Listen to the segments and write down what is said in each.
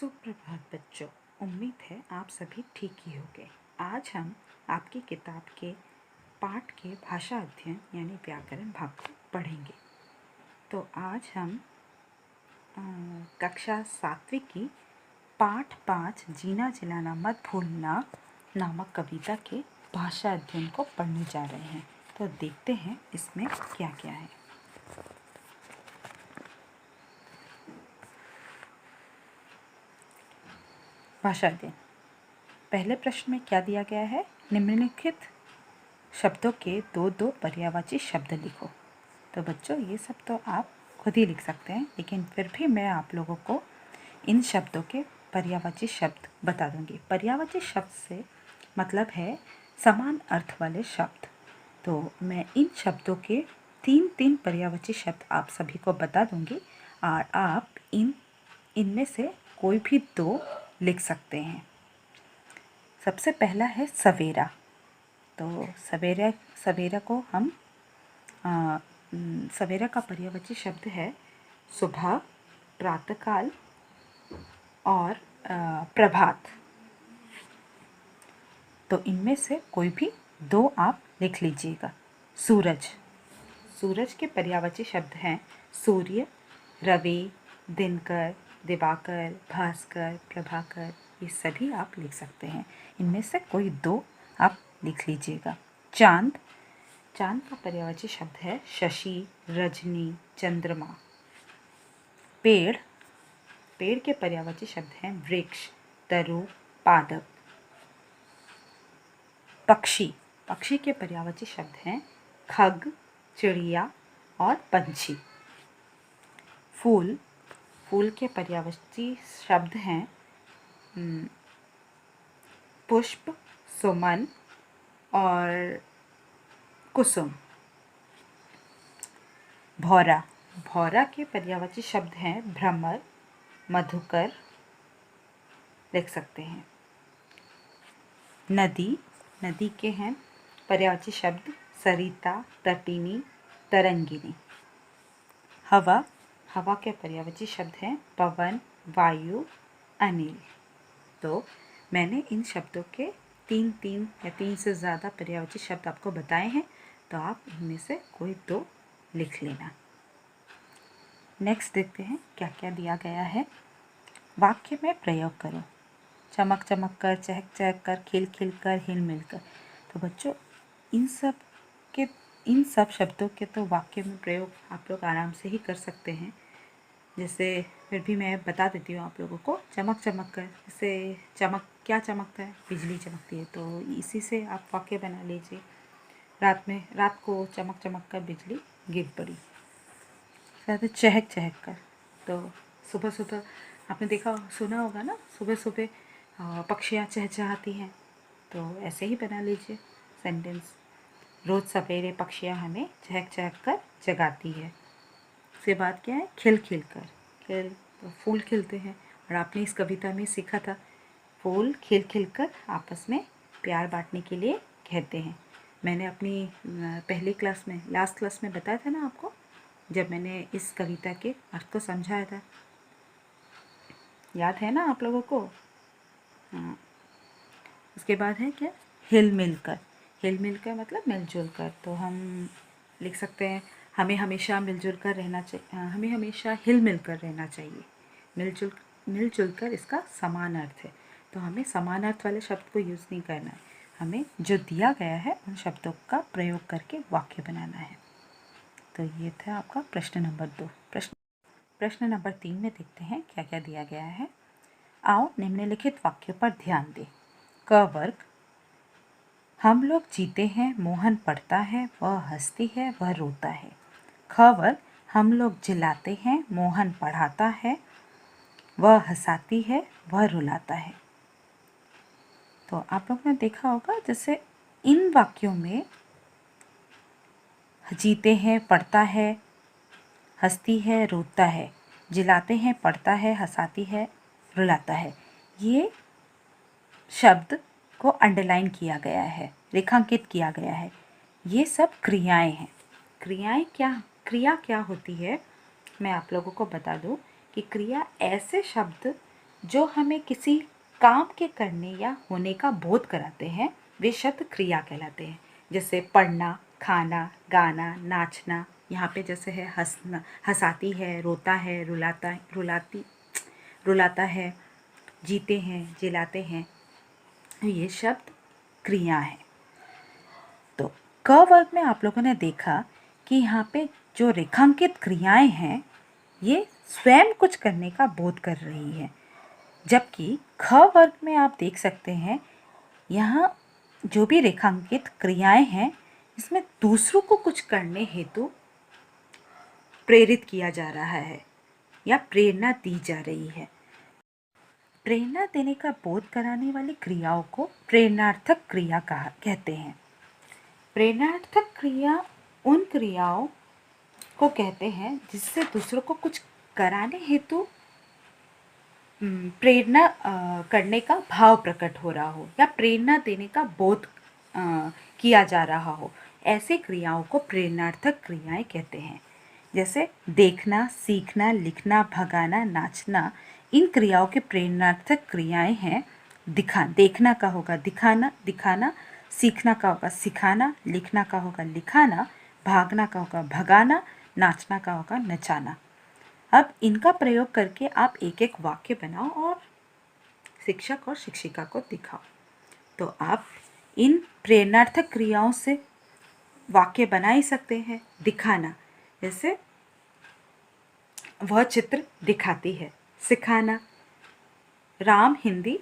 सुप्रभात बच्चों, उम्मीद है आप सभी ठीक ही होंगे। आज हम आपकी किताब के पाठ के भाषा अध्ययन यानी व्याकरण भाग को पढ़ेंगे। तो आज हम कक्षा 7वीं की पाठ 5 जीना जिलाना मत भूलना नामक कविता के भाषा अध्ययन को पढ़ने जा रहे हैं। तो देखते हैं इसमें क्या क्या है। भाषा अध्ययन। पहले प्रश्न में क्या दिया गया है? निम्नलिखित शब्दों के दो दो पर्यायवाची शब्द लिखो। तो बच्चों ये सब तो आप खुद ही लिख सकते हैं, लेकिन फिर भी मैं आप लोगों को इन शब्दों के पर्यायवाची शब्द बता दूंगी। पर्यायवाची शब्द से मतलब है समान अर्थ वाले शब्द। तो मैं इन शब्दों के तीन तीन पर्यायवाची शब्द आप सभी को बता दूंगी और आप इनमें से कोई भी दो लिख सकते हैं। सबसे पहला है सवेरा। तो सवेरा को हम सवेरा का पर्यायवाची शब्द है सुबह, प्रातःकाल और प्रभात। तो इनमें से कोई भी दो आप लिख लीजिएगा। सूरज के पर्यायवाची शब्द हैं सूर्य, रवि, दिनकर, दिवाकर, भास्कर, प्रभाकर। ये सभी आप लिख सकते हैं। इनमें से कोई दो आप लिख लीजिएगा। चांद का पर्यायवाची शब्द है शशि, रजनी, चंद्रमा। पेड़ के पर्यायवाची शब्द हैं वृक्ष, तरु, पादप। पक्षी के पर्यायवाची शब्द हैं खग, चिड़िया और पंछी। फूल के पर्यायवाची शब्द हैं पुष्प, सुमन और कुसुम। भौरा के पर्यायवाची शब्द हैं भ्रमर, मधुकर। लिख सकते हैं। नदी के हैं पर्यायवाची शब्द सरिता, तटिनी, तरंगिनी। हवा के पर्यायवाची शब्द हैं पवन, वायु, अनिल। तो मैंने इन शब्दों के तीन से ज़्यादा पर्यायवाची शब्द आपको बताए हैं, तो आप इनमें से कोई दो लिख लेना। नेक्स्ट देखते हैं क्या क्या दिया गया है। वाक्य में प्रयोग करो। चमक चमक कर, चहक चहक कर, खिल खिल कर, हिल मिल कर। तो बच्चों इन सब शब्दों के तो वाक्य में प्रयोग आप लोग आराम से ही कर सकते हैं। जैसे फिर भी मैं बता देती हूँ आप लोगों को। चमक चमक कर, जैसे क्या चमकता है? बिजली चमकती है। तो इसी से आप वाक्य बना लीजिए। रात को चमक चमक कर बिजली गिर पड़ी। चहक चहक कर, तो सुबह आपने सुना होगा ना, सुबह पक्षियाँ चहचहाती हैं। तो ऐसे ही बना लीजिए सेंटेंस। रोज़ सवेरे पक्षियाँ हमें चहक चहक कर जगाती है। उसके बाद क्या है? खिल खिल कर। तो फूल खिलते हैं, और आपने इस कविता में सीखा था फूल खिल खिल कर आपस में प्यार बांटने के लिए कहते हैं। मैंने अपनी लास्ट क्लास में बताया था ना आपको, जब मैंने इस कविता के अर्थ को समझाया था। याद है ना आप लोगों को? हाँ। उसके बाद है क्या? हिल मिल कर मतलब मिलजुल कर। तो हम लिख सकते हैं हमें हमेशा मिलजुल कर रहना चाहिए, हमें हमेशा हिल मिल कर रहना चाहिए। मिलजुल कर इसका समान अर्थ है। तो हमें समान अर्थ वाले शब्द को यूज़ नहीं करना है। हमें जो दिया गया है उन शब्दों का प्रयोग करके वाक्य बनाना है। तो ये था आपका प्रश्न नंबर 2। प्रश्न नंबर 3 में देखते हैं क्या क्या दिया गया है। आओ निम्नलिखित वाक्य पर ध्यान दें। क वर्ग, हम लोग जीते हैं, मोहन पढ़ता है, वह हंसती है, वह रोता है। ख वर्ग, हम लोग जिलाते हैं, मोहन पढ़ाता है, वह हंसाती है, वह रुलाता है। तो आप लोग ने देखा होगा, जैसे इन वाक्यों में जीते हैं, पढ़ता है, हंसती है, रोता है, जिलाते हैं, पढ़ता है, हंसाती है, रुलाता है, ये शब्द को अंडरलाइन किया गया है, रेखांकित किया गया है। ये सब क्रियाएं हैं। क्रिया क्या होती है? मैं आप लोगों को बता दूं कि क्रिया ऐसे शब्द जो हमें किसी काम के करने या होने का बोध कराते हैं वे शब्द क्रिया कहलाते हैं। जैसे पढ़ना, खाना, गाना, नाचना। यहाँ पे जैसे है हंसना, हंसाती है, रोता है, रुलाता है, जीते हैं, जिलाते हैं, ये शब्द क्रिया है। तो क वर्ग में आप लोगों ने देखा कि यहाँ पे जो रेखांकित क्रियाएं हैं ये स्वयं कुछ करने का बोध कर रही है, जबकि ख वर्ग में आप देख सकते हैं यहाँ जो भी रेखांकित क्रियाएं हैं इसमें दूसरों को कुछ करने हेतु प्रेरित किया जा रहा है या प्रेरणा दी जा रही है। प्रेरणा देने का बोध कराने वाली क्रियाओं को प्रेरणार्थक क्रिया कहते हैं। प्रेरणार्थक क्रिया उन क्रियाओं को कहते हैं जिससे दूसरों को कुछ कराने हेतु प्रेरणा करने का भाव प्रकट हो रहा हो या प्रेरणा देने का बोध किया जा रहा हो, ऐसे क्रियाओं को प्रेरणार्थक क्रियाएं कहते हैं। जैसे देखना, सीखना, लिखना, भगाना, नाचना, इन क्रियाओं की प्रेरणार्थक क्रियाएं हैं। देखना का होगा दिखाना, सीखना का होगा सिखाना, लिखना का होगा लिखाना, भागना का होगा भगाना, नाचना का होगा नचाना। अब इनका प्रयोग करके आप एक एक वाक्य बनाओ और शिक्षक और शिक्षिका को दिखाओ। तो आप इन प्रेरणार्थक क्रियाओं से वाक्य बना ही सकते हैं। दिखाना, जैसे वह चित्र दिखाती है। सिखाना, राम हिंदी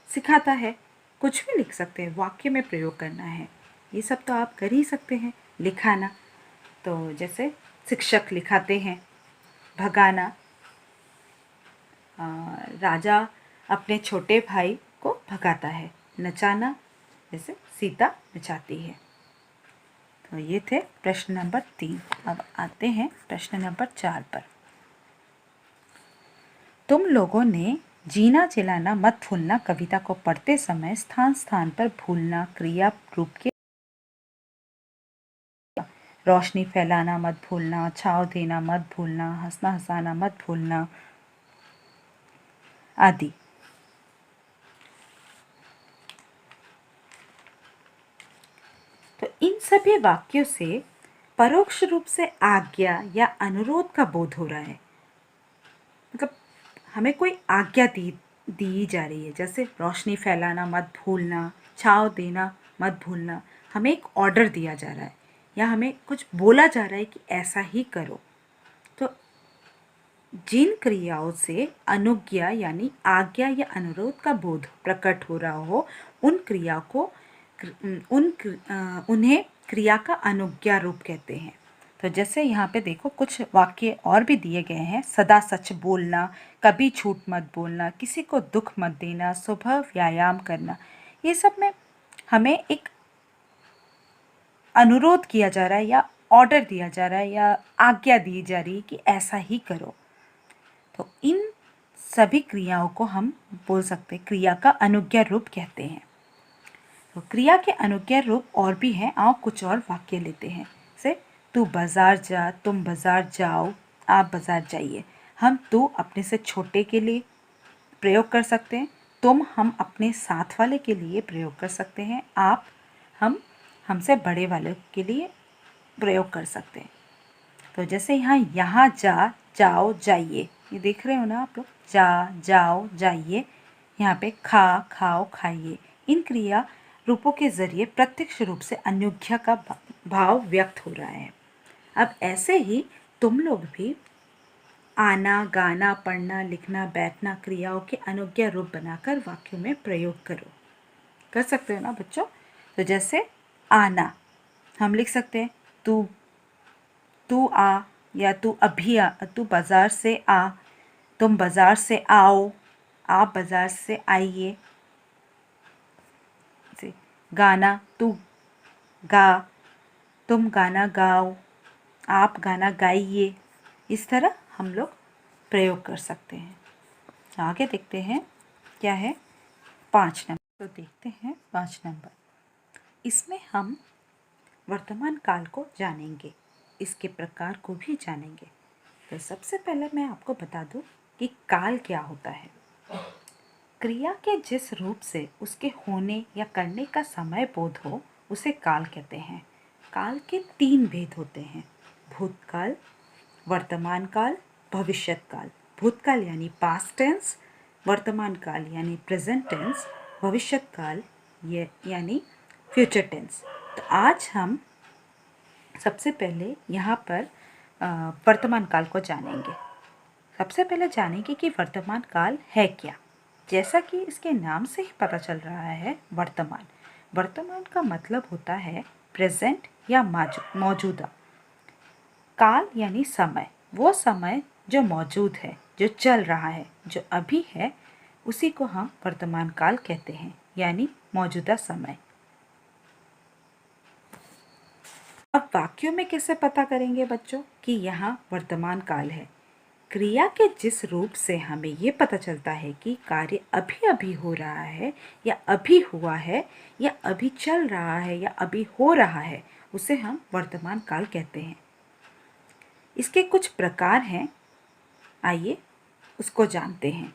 सिखाता है। कुछ भी लिख सकते हैं, वाक्य में प्रयोग करना है, ये सब तो आप कर ही सकते हैं। लिखाना, तो जैसे शिक्षक लिखाते हैं। भगाना, राजा अपने छोटे भाई को भगाता है। नचाना, जैसे सीता नचाती है। तो ये थे प्रश्न नंबर 3। अब आते हैं प्रश्न नंबर 4 पर। तुम लोगों ने जीना चिल्लाना मत भूलना कविता को पढ़ते समय स्थान स्थान पर भूलना क्रिया रूप के रोशनी फैलाना मत भूलना, छांव देना मत भूलना, हंसना हंसाना मत भूलना आदि। तो इन सभी वाक्यों से परोक्ष रूप से आज्ञा या अनुरोध का बोध हो रहा है। मतलब हमें कोई आज्ञा दी जा रही है। जैसे रोशनी फैलाना मत भूलना, छांव देना मत भूलना, हमें एक ऑर्डर दिया जा रहा है या हमें कुछ बोला जा रहा है कि ऐसा ही करो। तो जिन क्रियाओं से अनुज्ञा यानी आज्ञा या अनुरोध का बोध प्रकट हो रहा हो उन क्रिया को उन्हें क्रिया का अनुज्ञा रूप कहते हैं। तो जैसे यहाँ पे देखो कुछ वाक्य और भी दिए गए हैं। सदा सच बोलना, कभी झूठ मत बोलना, किसी को दुख मत देना, सुबह व्यायाम करना। ये सब में हमें एक अनुरोध किया जा रहा है या ऑर्डर दिया जा रहा है या आज्ञा दी जा रही है कि ऐसा ही करो। तो इन सभी क्रियाओं को हम बोल सकते हैं क्रिया का अनुज्ञा रूप कहते हैं। तो क्रिया के अनुज्ञा रूप और भी हैं। आओ कुछ और वाक्य लेते हैं। जैसे तू बाजार जा, तुम बाजार जाओ, आप बाजार जाइए। हम तू अपने से छोटे के लिए प्रयोग कर सकते हैं। तुम हम अपने साथ वाले के लिए प्रयोग कर सकते हैं। आप हम हमसे बड़े वाले के लिए प्रयोग कर सकते हैं। तो जैसे यहाँ जा, जाओ, जाइए, ये देख रहे हो ना आप लोग, जा, जाओ, जाइए। यहाँ पे खा, खाओ, खाइए। इन क्रिया रूपों के जरिए प्रत्यक्ष रूप से अनुज्ञा का भाव व्यक्त हो रहा है। अब ऐसे ही तुम लोग भी आना, गाना, पढ़ना, लिखना, बैठना क्रियाओं के अनुज्ञा रूप बनाकर वाक्यों में प्रयोग करो। कर सकते हो ना बच्चों। तो जैसे आना हम लिख सकते हैं तू आ या तू अभी आ, तू बाजार से आ, तुम बाजार से आओ, आप बाजार से आइए। गाना तू गा, तुम गाना गाओ, आप गाना गाइए। इस तरह हम लोग प्रयोग कर सकते हैं। आगे देखते हैं क्या है 5 नंबर। तो देखते हैं 5 नंबर। इसमें हम वर्तमान काल को जानेंगे, इसके प्रकार को भी जानेंगे। तो सबसे पहले मैं आपको बता दूं कि काल क्या होता है। क्रिया के जिस रूप से उसके होने या करने का समय बोध हो उसे काल कहते हैं। काल के 3 भेद होते हैं: भूतकाल, वर्तमान काल, भविष्यत काल। भूतकाल यानी पास्ट टेंस, वर्तमान काल यानी प्रेजेंट टेंस, भविष्यत काल ये यानी फ्यूचर टेंस। तो आज हम सबसे पहले यहाँ पर वर्तमान काल को जानेंगे। सबसे पहले जानेंगे कि वर्तमान काल है क्या। जैसा कि इसके नाम से ही पता चल रहा है, वर्तमान। वर्तमान का मतलब होता है प्रेजेंट या मौजूदा। काल यानी समय, वो समय जो मौजूद है, जो चल रहा है, जो अभी है, उसी को हम वर्तमान काल कहते हैं, यानी मौजूदा समय। अब वाक्यों में कैसे पता करेंगे बच्चों कि यहाँ वर्तमान काल है? क्रिया के जिस रूप से हमें ये पता चलता है कि कार्य अभी अभी हो रहा है, या अभी हुआ है, या अभी चल रहा है, या अभी हो रहा है, उसे हम वर्तमान काल कहते हैं। इसके कुछ प्रकार हैं, आइए उसको जानते हैं।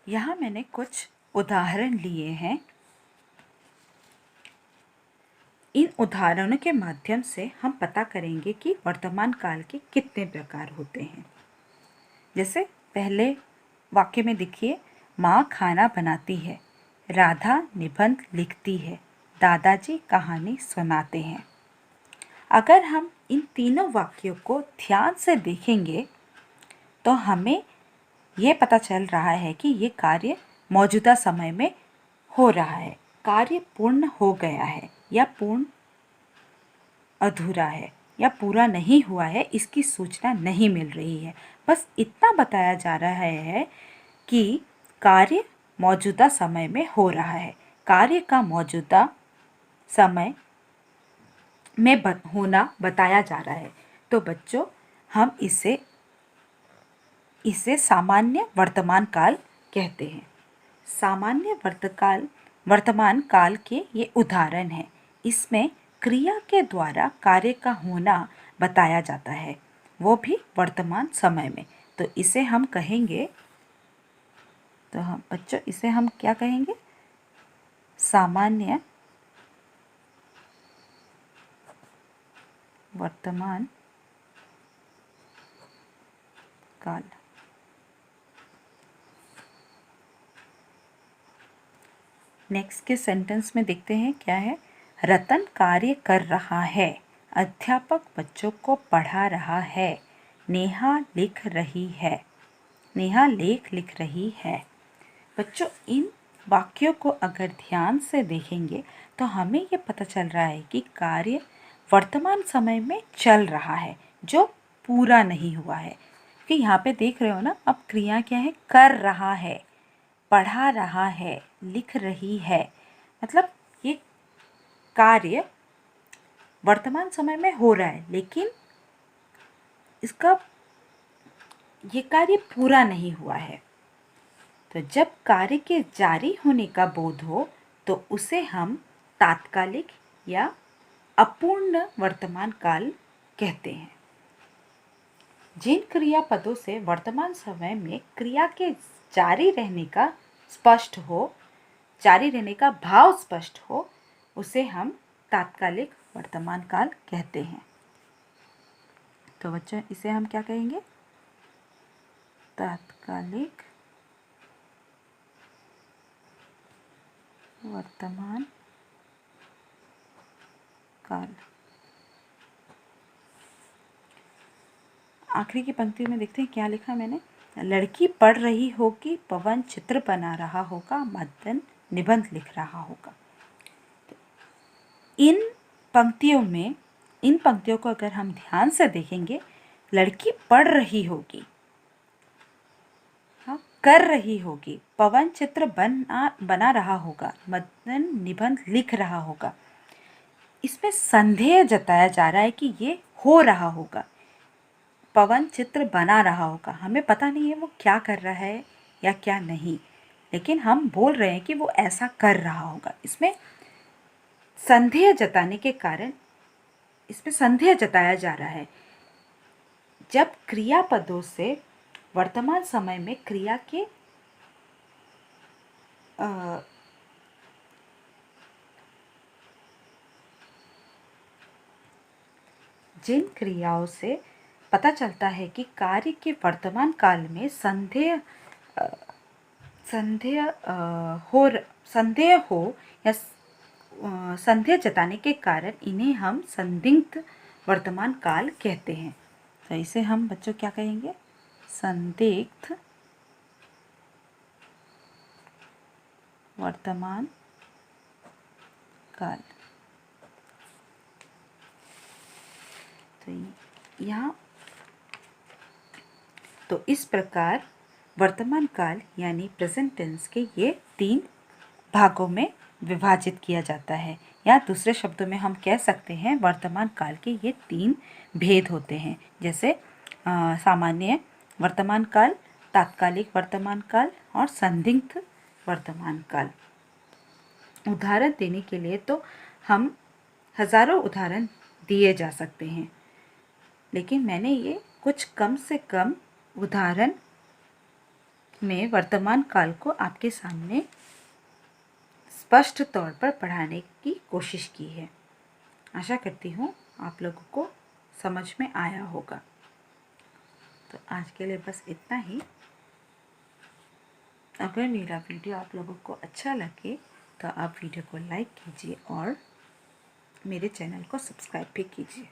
यहाँ मैंने कुछ उदाहरण लिए हैं। इन उदाहरणों के माध्यम से हम पता करेंगे कि वर्तमान काल के कितने प्रकार होते हैं। जैसे पहले वाक्य में देखिए, माँ खाना बनाती है, राधा निबंध लिखती है, दादाजी कहानी सुनाते हैं। अगर हम इन तीनों वाक्यों को ध्यान से देखेंगे तो हमें ये पता चल रहा है कि ये कार्य मौजूदा समय में हो रहा है। कार्य पूर्ण हो गया है या पूर्ण अधूरा है या पूरा नहीं हुआ है, इसकी सूचना नहीं मिल रही है। बस इतना बताया जा रहा है कि कार्य मौजूदा समय में हो रहा है। कार्य का मौजूदा समय में होना बताया जा रहा है। तो बच्चों, हम इसे सामान्य वर्तमान काल कहते हैं। सामान्य वर्तमान काल के ये उदाहरण हैं। इसमें क्रिया के द्वारा कार्य का होना बताया जाता है, वो भी वर्तमान समय में। तो इसे हम कहेंगे, तो हम बच्चों इसे हम क्या कहेंगे? सामान्य वर्तमान काल। नेक्स्ट के सेंटेंस में देखते हैं क्या है। रतन कार्य कर रहा है, अध्यापक बच्चों को पढ़ा रहा है, नेहा लिख रही है, नेहा लेख लिख रही है। बच्चों, इन वाक्यों को अगर ध्यान से देखेंगे तो हमें ये पता चल रहा है कि कार्य वर्तमान समय में चल रहा है, जो पूरा नहीं हुआ है। कि यहाँ पे देख रहे हो ना, अब क्रिया क्या है? कर रहा है, पढ़ा रहा है, लिख रही है। मतलब ये कार्य वर्तमान समय में हो रहा है, लेकिन इसका ये कार्य पूरा नहीं हुआ है। तो जब कार्य के जारी होने का बोध हो तो उसे हम तात्कालिक या अपूर्ण वर्तमान काल कहते हैं। जिन क्रियापदों से वर्तमान समय में क्रिया के जारी रहने का स्पष्ट हो, जारी रहने का भाव स्पष्ट हो, उसे हम तात्कालिक वर्तमान काल कहते हैं। तो बच्चों, इसे हम क्या कहेंगे? तात्कालिक वर्तमान काल। आखिरी की पंक्ति में देखते हैं क्या लिखा मैंने। लड़की पढ़ रही होगी, पवन चित्र बना रहा होगा, मदन निबंध लिख रहा होगा। इन पंक्तियों को अगर हम ध्यान से देखेंगे, लड़की पढ़ रही होगी, हाँ, कर रही होगी, पवन चित्र बना रहा होगा, मदन निबंध लिख रहा होगा। इसमें संदेह जताया जा रहा है कि ये हो रहा होगा, पवन चित्र बना रहा होगा। हमें पता नहीं है वो क्या कर रहा है या क्या नहीं, लेकिन हम बोल रहे हैं कि वो ऐसा कर रहा होगा। इसमें संदेह जताने के कारण इसमें संदेह जताया जा रहा है। जब क्रियापदों से वर्तमान समय में क्रिया के जिन क्रियाओं से पता चलता है कि कार्य के वर्तमान काल में संदेह हो या संदेह जताने के कारण इन्हें हम संदिग्ध वर्तमान काल कहते हैं। तो इसे हम बच्चों क्या कहेंगे? संदिग्ध वर्तमान काल। तो यहाँ तो इस प्रकार वर्तमान काल यानी प्रेजेंट टेंस के ये 3 भागों में विभाजित किया जाता है, या दूसरे शब्दों में हम कह सकते हैं वर्तमान काल के ये 3 भेद होते हैं। जैसे सामान्य वर्तमान काल, तात्कालिक वर्तमान काल और संदिग्ध वर्तमान काल। उदाहरण देने के लिए तो हम हजारों उदाहरण दिए जा सकते हैं, लेकिन मैंने ये कुछ कम से कम उदाहरण में वर्तमान काल को आपके सामने स्पष्ट तौर पर पढ़ाने की कोशिश की है। आशा करती हूँ आप लोगों को समझ में आया होगा। तो आज के लिए बस इतना ही। अगर मेरा वीडियो आप लोगों को अच्छा लगे तो आप वीडियो को लाइक कीजिए और मेरे चैनल को सब्सक्राइब भी कीजिए।